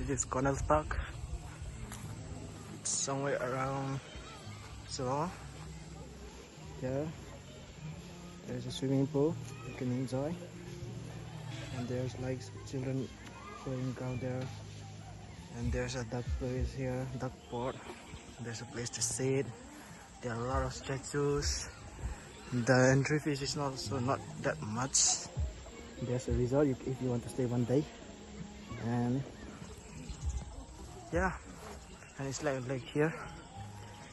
This is Connell Park. It's somewhere around so there. There's a swimming pool you can enjoy, and there's like children playing down there. And there's a duck place here, duck port. There's a place to sit. There are a lot of statues. The entry fees is also not that much. There's a resort if you want to stay one day, and yeah, and it's like here.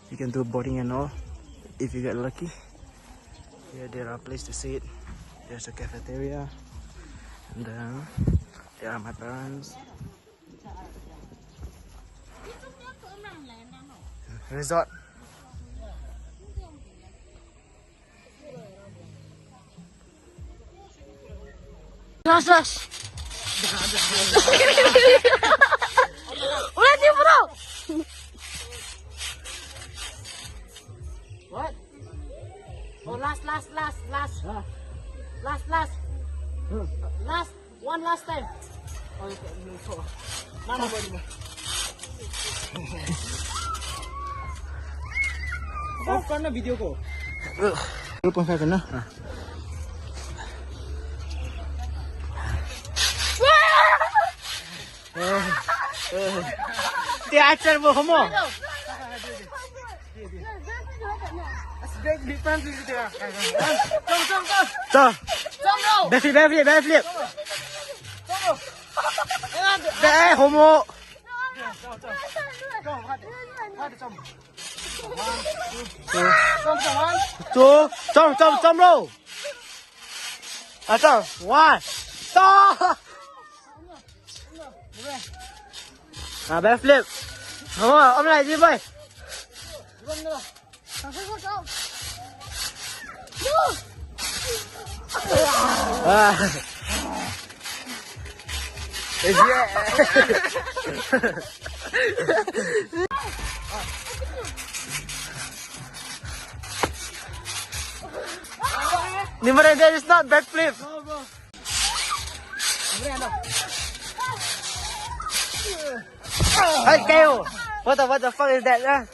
You can do boating and all if you get lucky. Here there are places to sit. There's a cafeteria, and then there are my parents. Resort. Udah tiup bro. What? Oh last. One last time. Mana boleh? Off करना वीडियो को. 0.5 ना. Teacher mo mo. Jom. Backflip. Homo. Jump roll. Jump. 1. Stop. Backflip. Ông lại gì vậy? Nimara, there is not backflip. Hey, Kale! What the fuck is that?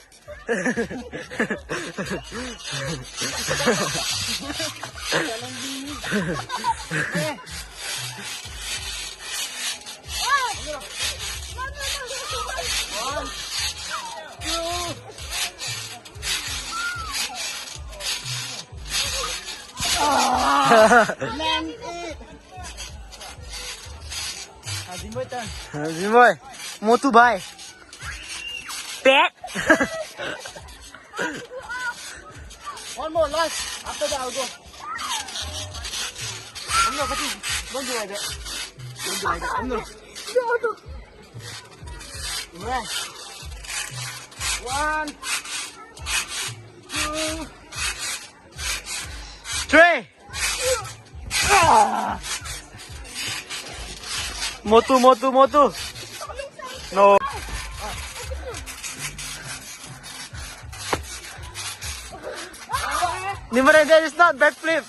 Jimboy, Motu bhai. Pet. One more last. After that I'll go. Don't do like that. Right. 1, 2, 3. Motu. No. Nimara, there is not backflip.